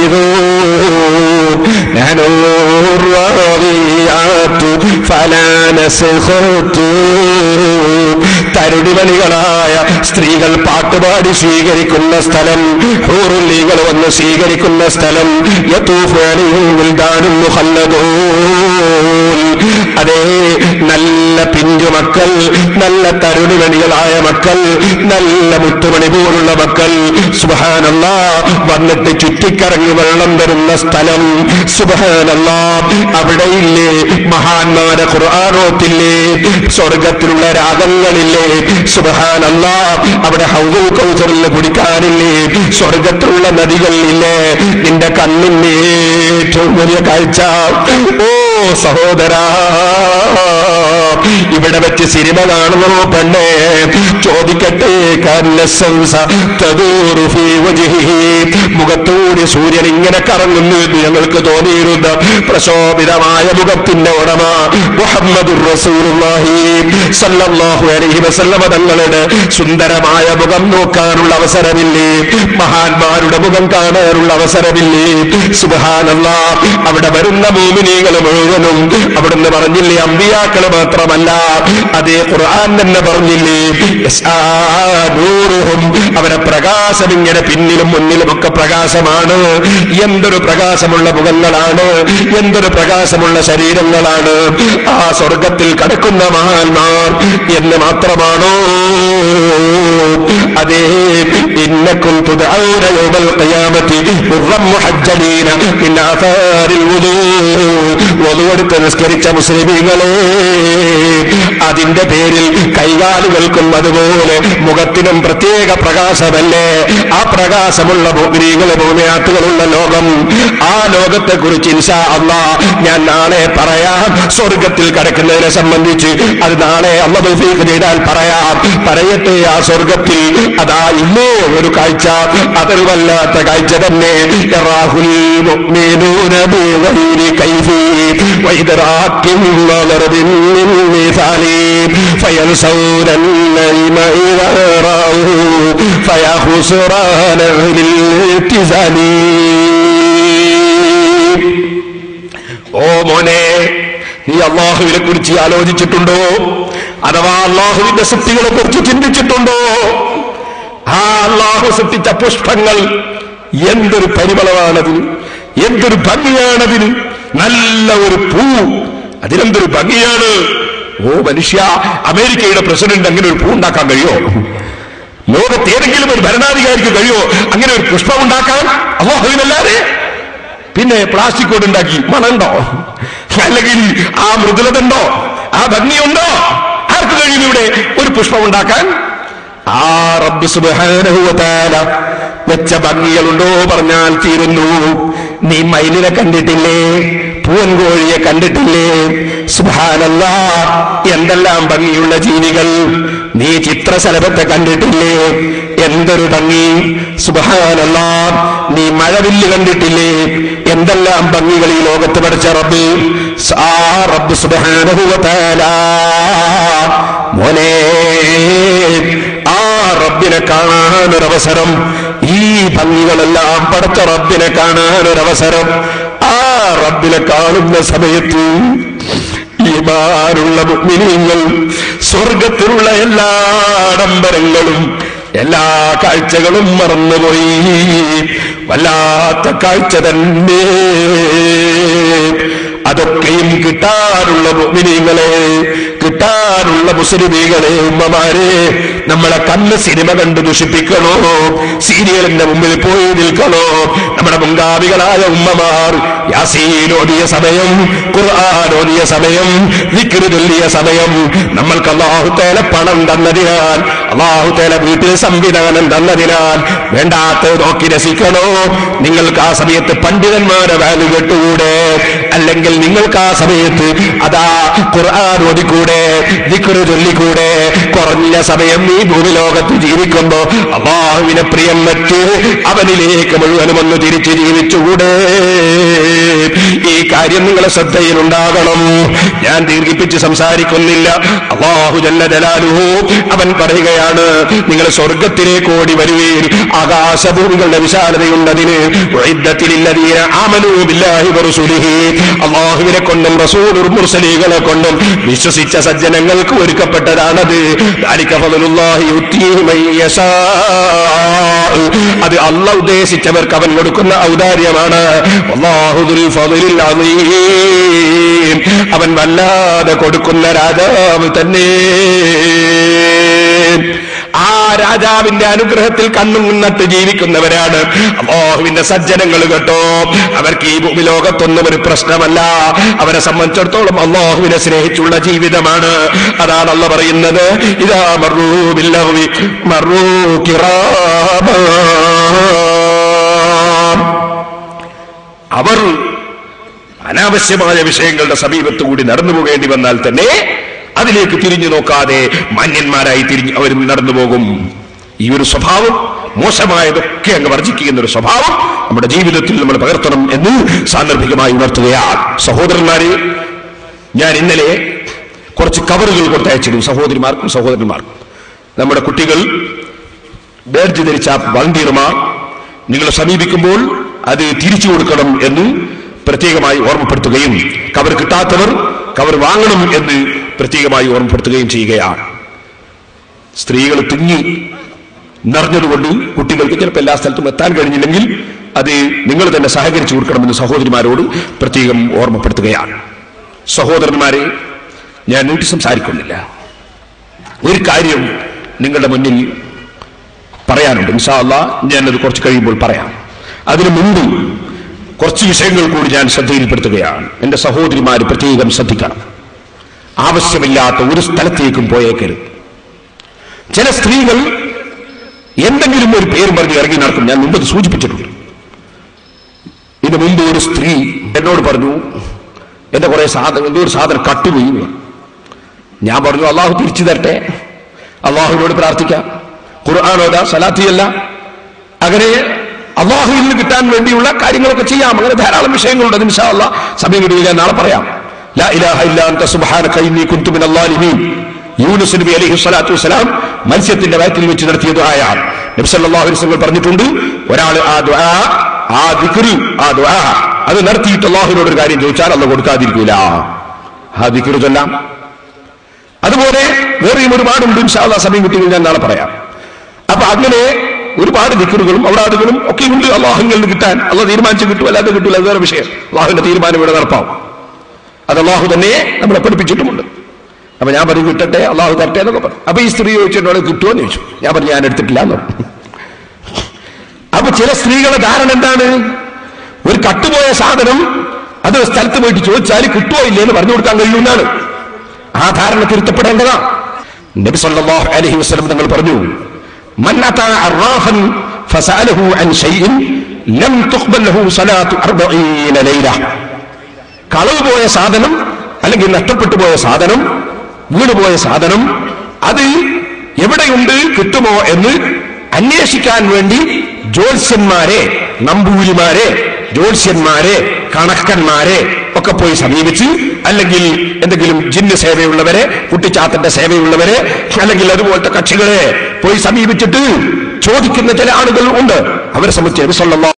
حافظون نحن الراضيات فلا نسخط. തരുണിമണികളായ സ്ത്രീകൾ പാട്ടുപാടി സ്വീകരിക്കുന്ന സ്ഥലം, ഹൂറുല്ലീകൾ വന്ന് സ്വീകരിക്കുന്ന സ്ഥലം, യതൂഫു അലൈഹിം വിൽദാനുൻ മുഖല്ലദൂൻ. അതേ, നല്ല പിഞ്ചുമക്കൾ, നല്ല തരുണിമണികളായ മക്കൾ, നല്ല മുത്തുമണി പോലുള്ള മക്കൾ, സുബ്ഹാനല്ലാഹ്, വന്നിട്ട് ചുറ്റിക്കറങ്ങി വെള്ളം തരുന്ന സ്ഥലം. സുബ്ഹാനല്ലാഹ്, അവിടെയില്ലേ മഹാന്മാരെ ഖുർആനോത്തില്ലേ, സ്വർഗത്തിലുള്ള രാഗങ്ങളില്ലേ. സുബ്ഹാനല്ലാഹ്, അവിടെ ഹൗദുൽ കൗസറിൽ കുടിക്കാനില്ലേ, സ്വർഗത്തിലുള്ള നദികളില്ലേ. നിന്റെ കണ്ണിന്റെ ഏറ്റവും വലിയ കാഴ്ച, ഓ സഹോദരാ, ഇവിടെ വെച്ച് സിനിമ കാണുന്നു പെണ്ണേ, ചോദിക്കട്ടെ, മുഖത്തൂടി സൂര്യൻ ഇങ്ങനെ കറങ്ങുന്നു എന്ന് ഞങ്ങൾക്ക് തോന്നിയിരുന്ന പ്രശോഭിതമായ മുഖത്തിന്റെ ഉടമ മുഹമ്മദുർ റസൂലുള്ളാഹി സ്വല്ലല്ലാഹു അലൈഹി വസല്ലമ തങ്ങളുടെ സുന്ദരമായ മുഖം നോക്കാനുള്ള അവസരമില്ലേ? മഹാന്മാരുടെ മുഖം കാണാനുള്ള അവസരമില്ലേ? സുബ്ഹാനല്ലാഹ്, അവിടെ വരുന്ന മുഅ്മിനീങ്ങൾ മുഴുവനും അവിടുന്ന് പറഞ്ഞില്ലേ, അമ്പിയാക്കൾ മാത്രമല്ല, അതേ ഖുർആൻ തന്നെ പറഞ്ഞില്ലേ, അവരെ പ്രകാശം ഇങ്ങനെ പിന്നിലും മുന്നിലും ഒക്കെ പ്രകാശമാണ്. എന്തൊരു പ്രകാശമുള്ള മുഖങ്ങളാണ്, എന്തൊരു പ്രകാശമുള്ള ശരീരങ്ങളാണ് ആ സ്വർഗത്തിൽ കടക്കുന്ന മഹാന്മാർ എന്ന് മാത്രമാണോ? അതേ, ഇന്നക്കും തുദഊന യൗമൽ ഖിയാമത്തി മുർറം മുഹജ്ജലീന മിൻ ആഥാരിൽ വുദൂ. വുദൂ എടുത്ത് നിസ്കരിച്ച മുസ്ലിമീങ്ങളെ, അതിന്റെ പേരിൽ കൈകാലുകൾക്കും അതുപോലെ മുഖത്തിനും പ്രത്യേക പ്രകാശമല്ലേ? ആ പ്രകാശമുള്ള മുഅ്മിനീങ്ങളെ, മുഅ്മിനാത്തുകളുള്ള ലോകം, ആ ലോകത്തെ കുറിച്ച് ഇൻഷാ അല്ലാഹ് ഞാൻ നാളെ പറയാം. സ്വർഗത്തിൽ കടക്കുന്നതിനെ സംബന്ധിച്ച് അത് നാളെ അല്ലാഹു തൗഫീഖ് ചെയ്താൽ പറയാം. പറയട്ടെ, ആ സ്വർഗത്തിൽ അതാ ഇന്നോ ഒരു കാഴ്ച, അതൊരു വല്ലാത്ത കാഴ്ച തന്നെ. യറാഹുൽ മുഅ്മിനൂന ബിഗൈരി കൈഫി വഇദ്റാകിൻ വദർബിൻ മിസാലി ഫയൻസൗന النعيم إذا رأوه فيا خسران للاتزال. ഓ മോനെ, നീ അള്ളാഹുവിനെ കുറിച്ച് ആലോചിച്ചിട്ടുണ്ടോ? അഥവാ അള്ളാഹുവിന്റെ സൃഷ്ടികളെ കുറിച്ച് ചിന്തിച്ചിട്ടുണ്ടോ? ആ അള്ളാഹു സൃഷ്ടിച്ച പുഷ്പങ്ങൾ എന്തൊരു പരിമളമാണതിന്, എന്തൊരു ഭംഗിയാണതിന്. നല്ല ഒരു പൂ, അതിനെന്തൊരു ഭംഗിയാണ്. ഓ മനുഷ്യ, അമേരിക്കയുടെ പ്രസിഡന്റ് അങ്ങനെ ഒരു പൂ ഉണ്ടാക്കാൻ കഴിയോ? ലോകത്ത് ഏതെങ്കിലും ഒരു ഭരണാധികാരിക്ക് കഴിയോ അങ്ങനെ ഒരു പുഷ്പം ഉണ്ടാക്കാൻ? അല്ലാഹുവിനല്ലാതെ. പിന്നെ പ്ലാസ്റ്റിക് കൊണ്ട് ഉണ്ടാക്കി മണുണ്ടോ? അല്ലെങ്കിൽ ആ മൃദുലതുണ്ടോ? ആ ഭംഗിയുണ്ടോ? ആർക്ക് കഴിയും ഇവിടെ ഒരു പുഷ്പം ഉണ്ടാക്കാൻ? ആ റബ്ബ് സുബ്ഹാനഹു വ തആല വെച്ച ഭംഗികളുണ്ടോ പറഞ്ഞാൽ തീരുന്നു. നീ മയിലിനെ കണ്ടിട്ടില്ലേ? പൂവൻകോഴിയെ കണ്ടിട്ടില്ലേ? സുബ്ഹാനല്ലാഹ്, എന്തെല്ലാം ഭംഗിയുള്ള ജീവികൾ. നീ ചിത്രശലഭത്തെ കണ്ടിട്ടില്ലേ? എന്തൊരു ഭംഗി. സുബ്ഹാനല്ലാഹ്, നീ മഴവില്ല് കണ്ടിട്ടില്ലേ? എന്തെല്ലാം ഭംഗികൾ ഈ ലോകത്ത് പഠിച്ച റബ്ബ്. ആ റബ്ബ് സുബ്ഹാനഹു വ തആല, മോനെ, ആ റബ്ബിനെ കാണാനൊരവസരം, ഈ ഭംഗികളെല്ലാം പഠിച്ച റബ്ബിനെ കാണാനൊരവസരം. ആ റബ്ബിനെ കാണുന്ന സമയത്ത് ഈമാനുള്ള മുഅ്മിനീങ്ങൾ സ്വർഗത്തിലുള്ള എല്ലാ ആഡംബരങ്ങളും എല്ലാ കാഴ്ചകളും മറന്നുപോയി. വല്ലാത്ത കാഴ്ച തന്നെ. അതൊക്കെയും കിട്ടാനുള്ള മുഅ്മിനീങ്ങളെ, കിട്ടാനുള്ള മുസ്ലിമീങ്ങളെ, ഉമ്മമാരെ, നമ്മളെ കണ്ണ് സിനിമ കണ്ട് ദുഷിപ്പിക്കണോ? സീരിയലിന്റെ മുമ്പിൽ പോയി നിൽക്കണോ? നമ്മുടെ മുൻഗാമികളായ ഉമ്മമാർ യാസീൻ ഓതിയ സമയം, ഖുർആൻ ഓതിയ സമയം, ദിക്ർ ചൊല്ലിയ സമയം, നമ്മൾക്ക് അല്ലാഹു തആല പണം തന്നതിനാൽ, അല്ലാഹു തആല വീട്ടിൽ സംവിധാനം തന്നതിനാൽ വേണ്ടാത്ത നോക്കി രസിക്കണോ? നിങ്ങൾക്ക് ആ സമയത്ത് പണ്ഡിതന്മാരെ വാല്യൂ കേട്ടുകൂടെ? അല്ലെങ്കിൽ നിങ്ങൾക്ക് ആ സമയത്ത് അതാ ഖുർആൻ ഓതിക്കൂടെ, ദിക്ർ ചൊല്ലിക്കൂടെ? കുറഞ്ഞ സമയം ഈ ഭൂമി ലോകത്ത് ജീവിക്കുമ്പോ അല്ലാഹുവിനെ പ്രിയം വെച്ച് അവനിലേക്ക് മുഴുവനും ഒന്ന് തിരിച്ച് ജീവിച്ചുകൂടെ? ഈ കാര്യം നിങ്ങളെ ശ്രദ്ധയിലുണ്ടാകണം. ഞാൻ ദീർഘിപ്പിച്ച് സംസാരിക്കുന്നില്ല. അല്ലാഹു ജല്ല ജലാലുഹു അവൻ പറയുകയാണ്, നിങ്ങൾ സ്വർഗത്തിലേക്ക് ഓടി വരുവീൻ, ആകാശഭൂമികളുടെ വിശാലതയുണ്ടതിന്. ഉഇദ്ദത്തിലില്ലദീന ആമനൂ ബില്ലാഹി വറസൂലിഹി, അല്ലാഹുവിനെ കൊണ്ടും റസൂലുൽ മുർസലീകളെ കൊണ്ടും വിശ്വസിച്ച സജ്ജനങ്ങൾക്ക് ഒരുക്കപ്പെട്ടതാണത്. ദാലിക ഫളലുല്ലാഹി യുതീഹി മൻ യശാ, അത് അല്ലാഹു ഉദ്ദേശിച്ചവർക്ക് അവൻ കൊടുക്കുന്ന ഔദാര്യമാണ്. വല്ലാഹു ദുൽ ഫളിൽ അളീം, അവൻ വല്ലാതെ കൊടുക്കുന്ന രാജാവ് തന്നെ. ആ രാജാവിന്റെ അനുഗ്രഹത്തിൽ കണ്ണും നട്ട് ജീവിക്കുന്നവരാണ് അല്ലാഹുവിന്റെ സജ്ജനങ്ങൾ കേട്ടോ. അവർക്ക് ഈ ഭൂമി ലോകത്തൊന്നും ഒരു പ്രശ്നമല്ല. അവരെ സംബന്ധിച്ചിടത്തോളം അല്ലാഹുവിനെ സ്നേഹിച്ചുള്ള ജീവിതമാണ്. അതാണ് അല്ലാഹു പറയുന്നത്, ഇദാ മർറൂ ബില്ലഹ്വി മർറൂ കിറാമാ. അവർ അനാവശ്യമായ വിഷയങ്ങളുടെ സമീപത്ത് കൂടി നടന്നു പോകേണ്ടി വന്നാൽ തന്നെ അതിലേക്ക് തിരിഞ്ഞു നോക്കാതെ മാന്യന്മാരായി തിരിഞ്ഞ് അവർ നടന്നു പോകും. ഈ ഒരു സ്വഭാവം, മോശമായതൊക്കെ അങ്ങ് വർജിക്കുന്ന ഒരു സ്വഭാവം നമ്മുടെ ജീവിതത്തിൽ നമ്മൾ പകർത്തണം എന്ന് സാന്ദർഭികമായി ഉണർത്തുകയാണ്. സഹോദരന്മാരെ, ഞാൻ ഇന്നലെ കുറച്ച് കവറുകൾ കൊടുത്തയച്ചിരുന്നു സഹോദരിമാർക്കും സഹോദരന്മാർക്കും. നമ്മുടെ കുട്ടികൾ ബേഡ്ജ് ധരിച്ച വളണ്ടിയർമാർ നിങ്ങളെ സമീപിക്കുമ്പോൾ അത് തിരിച്ചു കൊടുക്കണം എന്ന് പ്രത്യേകമായി ഓർമ്മപ്പെടുത്തുകയും കവർ കിട്ടാത്തവർ കവർ വാങ്ങണം എന്ന് പ്രത്യേകമായി ഓർമ്മപ്പെടുത്തുകയും ചെയ്യുകയാണ്. സ്ത്രീകൾ തിങ്ങി നിറഞ്ഞതുകൊണ്ട് കുട്ടികൾക്ക് ചിലപ്പോൾ എല്ലാ സ്ഥലത്തും എത്താൻ കഴിഞ്ഞില്ലെങ്കിൽ അത് നിങ്ങൾ തന്നെ സഹകരിച്ചു കൊടുക്കണമെന്ന് സഹോദരിമാരോട് പ്രത്യേകം ഓർമ്മപ്പെടുത്തുകയാണ്. സഹോദരന്മാരെ, ഞാൻ നീട്ടി സംസാരിക്കുന്നില്ല. ഒരു കാര്യം നിങ്ങളുടെ മുന്നിൽ പറയാനുണ്ട്. ഇൻഷാ അല്ലാഹ് ഞാനത് കുറച്ച് കഴിയുമ്പോൾ പറയാം. അതിനു മുമ്പ് കുറച്ച് വിഷയങ്ങൾ കൂടി ഞാൻ ശ്രദ്ധയിൽപ്പെടുത്തുകയാണ്. എന്റെ സഹോദരിമാർ പ്രത്യേകം ശ്രദ്ധിക്കണം. ആവശ്യമില്ലാത്ത ഒരു സ്ഥലത്തേക്കും പോയേക്കരുത്. ചില സ്ത്രീകൾ എന്തെങ്കിലും ഒരു പേര് പറഞ്ഞ് ഇറങ്ങി നടക്കും. ഞാൻ മുമ്പ് സൂചിപ്പിച്ചിട്ടുണ്ട്. ഇതിനു മുമ്പ് ഒരു സ്ത്രീ എന്നോട് പറഞ്ഞു, എന്റെ കുറെ എന്തോ ഒരു സാധനം കട്ടുപോയി. ഞാൻ പറഞ്ഞു, അള്ളാഹു തിരിച്ചു തരട്ടെ, അള്ളാഹുവിനോട് പ്രാർത്ഥിക്കാം, ഖുർആനോദ, സലാത്തിയല്ല, അങ്ങനെ അള്ളാഹുവിൽ നിന്ന് കിട്ടാൻ വേണ്ടിയുള്ള കാര്യങ്ങളൊക്കെ ചെയ്യാം. അങ്ങനെ ധാരാളം വിഷയങ്ങളുണ്ട്. അത് ഇൻഷാ അല്ലാഹ് സമയം കിട്ടിയാൽ ഞാൻ നാളെ പറയാം. ലാ ഇലാഹ ഇല്ലാ അൻത സുബ്ഹാനക ഇന്നി കുൻതു മിനൽ ളാലിമീൻ. യൂനുസ് നബി അലൈഹി സ്വലാത്തു വസ്സലാം മത്സ്യത്തിന്റെ വയറ്റിൽ വെച്ച് നടത്തിയ ദുആയാണ്. നബി സല്ലല്ലാഹു അലൈഹി വസല്ലം പറഞ്ഞിട്ടുണ്ട്, ഒരാൾ ആ ദുആ, ആ ദിക്ർ, ആ ദുആ അത് നടത്തിയിട്ട് അള്ളാഹുവിനോട് ഒരു കാര്യം ചോദിച്ചാൽ അള്ളാഹു കൊടുക്കാതിരിക്കൂല. ആ ദിക്ർ ചൊല്ലാം. അതുപോലെ വേറെയും ഒരുപാടുണ്ട്. ഇൻഷാ അല്ലാഹ് സമയം കിട്ടിയാൽ ഞാൻ നാളെ പറയാം. അപ്പൊ അങ്ങനെ ഒരുപാട് ദിക്റുകളും ഔറാദുകളും ഒക്കെ ഉണ്ട് അള്ളാഹുവിൽ നിന്ന് കിട്ടാൻ. അള്ളാഹു തീരുമാനിച്ച് കിട്ടും, അല്ലാതെ കിട്ടൂല, അത് വേറെ വിഷയം. അള്ളാഹുവിന്റെ തീരുമാനം ഇവിടെ നടപ്പാവും. അത് അള്ളാഹു തന്നെ നമ്മളെ പഠിപ്പിച്ചിട്ടുമുണ്ട്. അപ്പൊ ഞാൻ പറഞ്ഞു കിട്ടട്ടെ, അള്ളാഹു തരട്ടെ എന്നൊക്കെ പറഞ്ഞു. അപ്പൊ ഈ സ്ത്രീ ചോദിച്ചിട്ടോട് കിട്ടുമോ എന്ന് ചോദിച്ചു. ഞാൻ പറഞ്ഞു ഞാൻ എടുത്തിട്ടില്ല എന്ന് പറഞ്ഞു. അപ്പൊ ചില സ്ത്രീകളുടെ ധാരണ എന്താണ്? ഒരു കട്ടുപോയ സാധനം അത് സ്ഥലത്ത് പോയിട്ട് ചോദിച്ചാൽ കിട്ടുമോ ഇല്ലേ എന്ന് പറഞ്ഞു കൊടുക്കാൻ കഴിയുമെന്നാണ്. ആ ധാരണ തിരുത്തപ്പെടേണ്ടതാണ്. നബി സല്ലല്ലാഹു അലൈഹി വസല്ലം തങ്ങൾ പറഞ്ഞു, من أتى عرافا فسأله عن شيء لم تقبل له صلاة 40 ليلة. കളവ് പോയ സാധനം അല്ലെങ്കിൽ നഷ്ടപ്പെട്ടു പോയ സാധനം, വീണുപോയ സാധനം, അത് എവിടെയുണ്ട്, കിട്ടുമോ എന്ന് അന്വേഷിക്കാൻ വേണ്ടി ജ്യോത്സ്യന്മാരെ, നമ്പൂരിമാരെ, ജ്യോത്സ്യന്മാരെ, കണക്കന്മാരെ ഒക്കെ പോയി സമീപിച്ച്, അല്ലെങ്കിൽ എന്തെങ്കിലും ജിന്ന് സേവയുള്ളവരെ, കുട്ടിച്ചാത്തന്റെ സേവയുള്ളവരെ, അല്ലെങ്കിൽ അതുപോലത്തെ കക്ഷികളെ പോയി സമീപിച്ചിട്ട് ചോദിക്കുന്ന ചില ആളുകൾ ഉണ്ട്. അവരെ സംബന്ധിച്ച് നബി സല്ലല്ലാഹു